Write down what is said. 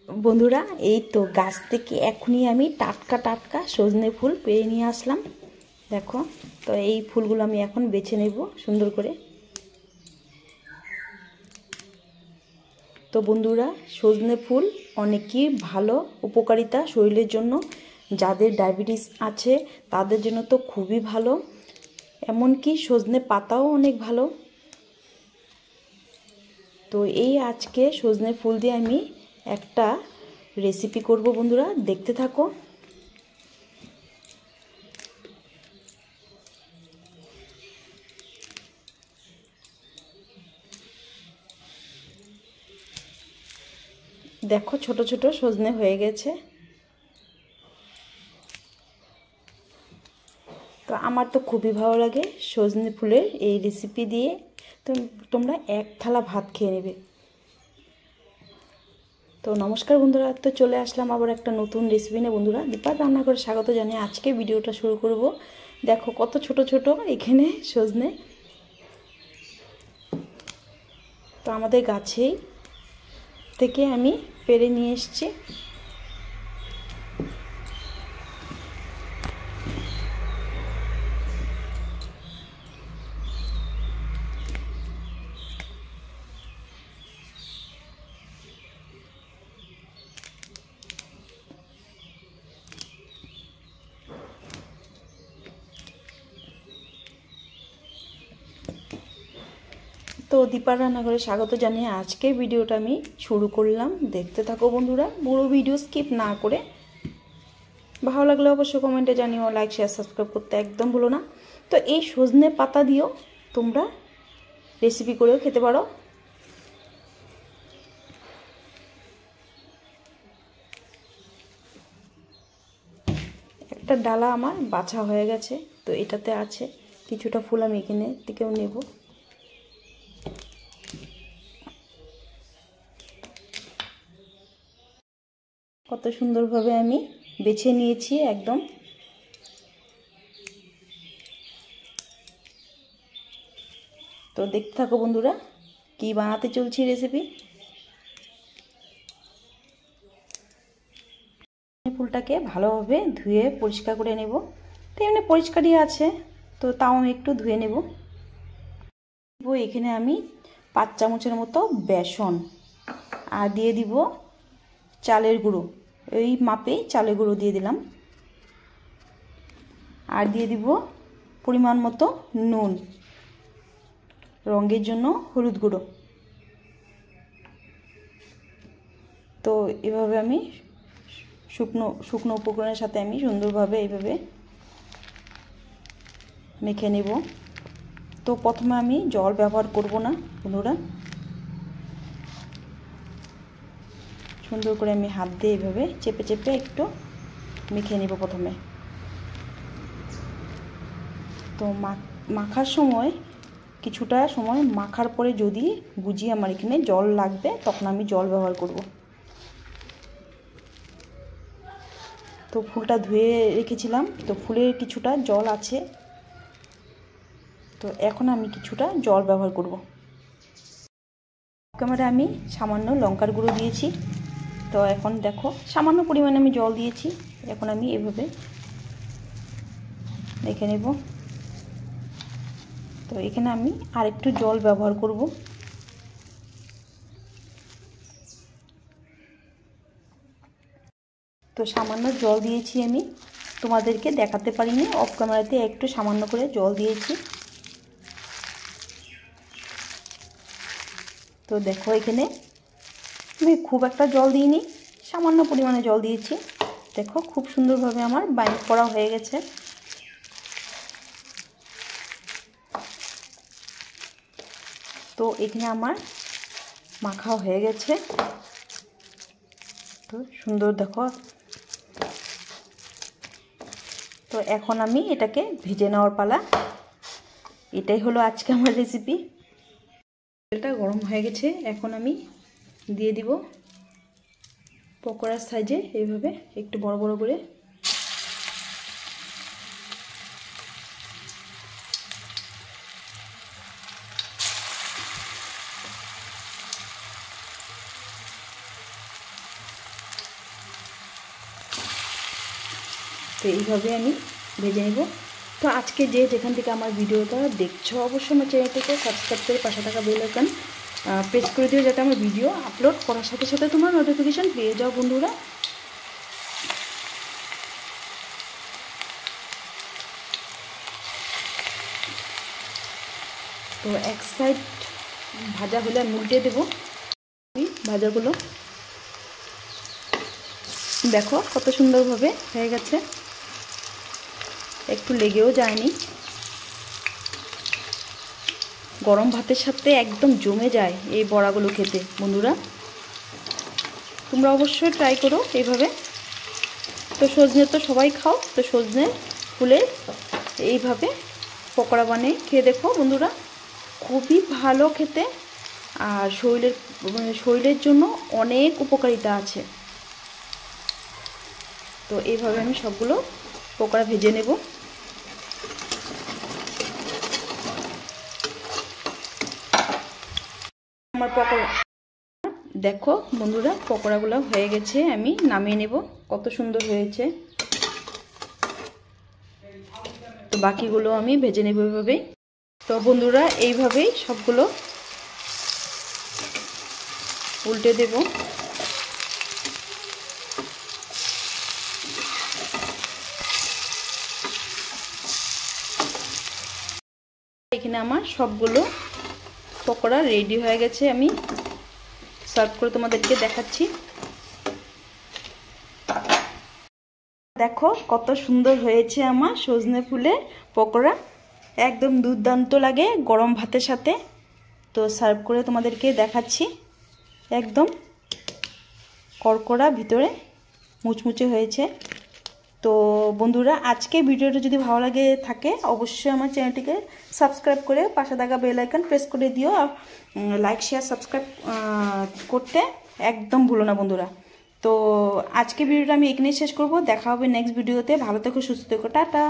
বন্ধুরা এই তো গাছ থেকে এখনই আমি টাটকা টাটকা সজনে ফুল পেড়ে নিয়ে আসলাম। দেখো তো এই ফুলগুলো আমি এখন বেছে নেব সুন্দর করে। তো বন্ধুরা সজনে ফুল অনেকই ভালো উপকারিতা শরীরের জন্য। যাদের ডায়াবেটিস আছে তাদের জন্য তো খুবই ভালো, এমনকি সজনে পাতাও অনেক ভালো। তো এই আজকে সজনে ফুল দিয়ে আমি একটা রেসিপি করব বন্ধুরা, দেখতে থাকো। দেখো ছোট ছোট সজনে হয়ে গেছে। তো আমার তো খুবই ভালো লাগে সজনে ফুলের এই রেসিপি দিয়ে। তো তোমরা এক থালা ভাত খেয়ে নেবে। তো নমস্কার বন্ধুরা, তো চলে আসলাম আবার একটা নতুন রেসিপি নিয়ে। বন্ধুরা দীপার রান্না করে স্বাগত জানিয়ে আজকে ভিডিওটা শুরু করব। দেখো কত ছোট ছোট এখানে সজনে। তো আমাদের গাছেই থেকে আমি পেড়ে নিয়ে এসেছি। তো দীপার রান্নাঘরে স্বাগত জানিয়ে আজকের ভিডিওটা আমি শুরু করলাম। দেখতে থাকো বন্ধুরা, পুরো ভিডিও স্কিপ না করে। ভালো লাগলে অবশ্যই কমেন্টে জানিও, লাইক শেয়ার সাবস্ক্রাইব করতে একদম ভুলো না। তো এই সজনে পাতা দিয়েও তোমরা রেসিপি করেও খেতে পারো। একটা ডালা আমার বাছা হয়ে গেছে, তো এটাতে আছে কিছুটা ফুল, আমি এখানে থেকেও নেব। কত সুন্দরভাবে আমি বেছে নিয়েছি একদম। তো দেখতে থাকো বন্ধুরা কি বানাতে চলছি রেসিপি। ফুলটাকে ভালোভাবে ধুয়ে পরিষ্কার করে নেব। তো এমনি পরিষ্কারই আছে, তো তাও আমি একটু ধুয়ে নেব। এখানে আমি 5 চামচের মতো বেসন আর দিয়ে দিব চালের গুঁড়ো। এই মাপে চালের গুঁড়ো দিয়ে দিলাম। আর দিয়ে দিব পরিমাণ মতো নুন, রঙের জন্য হলুদ গুঁড়ো। তো এভাবে আমি শুকনো উপকরণের সাথে আমি সুন্দরভাবে এইভাবে মেখে নেব। তো প্রথমে আমি জল ব্যবহার করব না বন্ধুরা, সুন্দর করে আমি হাত দিয়ে এইভাবে চেপে চেপে একটু মেখে নেব প্রথমে। তো মাখার সময় কিছুটা সময় মাখার পরে যদি বুঝি আমার এখানে জল লাগবে, তখন আমি জল ব্যবহার করব। তো ফুলটা ধুয়ে রেখেছিলাম, তো ফুলের কিছুটা জল আছে, তো এখন আমি কিছুটা জল ব্যবহার করব। ক্যামেরা আমি সামান্য লঙ্কার গুঁড়ো দিয়েছি। তো এখন দেখো সামান্য পরিমাণে আমি জল দিয়েছি। এখন আমি এভাবে রেখে নেব। তো এখানে আমি আরেকটু জল ব্যবহার করব। তো সামান্য জল দিয়েছি আমি, তোমাদেরকে দেখাতে পারিনি, অফ ক্যামেরাতে একটু সামান্য করে জল দিয়েছি। তো দেখো এখানে আমি খুব একটা জল দিইনি, সামান্য পরিমাণে জল দিয়েছি। দেখো খুব সুন্দরভাবে আমার বাইন্ড করা হয়ে গেছে। তো এখানে আমার মাখা হয়ে গেছে। তো সুন্দর দেখো। তো এখন আমি এটাকে ভেজে নেওয়ার পালা। এটাই হলো আজকে আমার রেসিপি। তেলটা গরম হয়ে গেছে, এখন আমি দিয়ে দিব পকোড়ার সাইজে এইভাবে একটু বড় বড় করে। তো এইভাবে আমি ভেজে নেব। তো আজকে যেখান থেকে আমার ভিডিওটা দেখছো অবশ্যই আমার চ্যানেলটিকে সাবস্ক্রাইব করে পাশে থাকা বেল আইকন প্রেস করে দিও, যাতে আমার ভিডিও আপলোড করার সাথে সাথে তোমার নোটিফিকেশান পেয়ে যাও বন্ধুরা। তো এক সাইড ভাজা হলে আমি উল্টে দেবো ভাজাগুলো। দেখো কত সুন্দরভাবে হয়ে গেছে, একটু লেগেও যায়নি। গরম ভাতের সাথে একদম জমে যায় এই বড়াগুলো খেতে বন্ধুরা, তোমরা অবশ্যই ট্রাই করো এইভাবে। তো সজনে তো সবাই খাও, তো সজনে ফুলের এইভাবে পকোড়া বানিয়ে খেয়ে দেখো বন্ধুরা, খুবই ভালো খেতে আর শরীরের জন্য অনেক উপকারিতা আছে। তো এইভাবে আমি সবগুলো পকোড়া ভেজে নেব। আমার পকোড়া দেখো বন্ধুরা, পকোড়াগুলো হয়ে গেছে, আমি নামিয়ে নেব। কত সুন্দর হয়েছে। তো বাকিগুলো আমি ভেজে নেব এইভাবেই। তো বন্ধুরা এইভাবেই সবগুলো উল্টে দেব। এখানে আমার সবগুলো পকোড়া রেডি হয়ে গেছে, আমি সার্ভ করে তোমাদেরকে দেখাচ্ছি। দেখো কত সুন্দর হয়েছে আমার সজনে ফুলের পকোড়া, একদম দুর্দান্ত লাগে গরম ভাতের সাথে। তো সার্ভ করে তোমাদেরকে দেখাচ্ছি, একদম কড়কড়া, ভিতরে মুচমুচে হয়েছে। তো বন্ধুরা আজকে ভিডিওটা যদি ভালো লাগে থাকে অবশ্যই আমার চ্যানেলটিকে সাবস্ক্রাইব করে পাশে থাকা বেল আইকন প্রেস করে দিও। লাইক শেয়ার সাবস্ক্রাইব করতে একদম ভুলো না বন্ধুরা। তো আজকে ভিডিওটা আমি এখানেই শেষ করব, দেখা হবে নেক্সট ভিডিওতে। ভালো থেকো, সুস্থ থেকো, টাটা।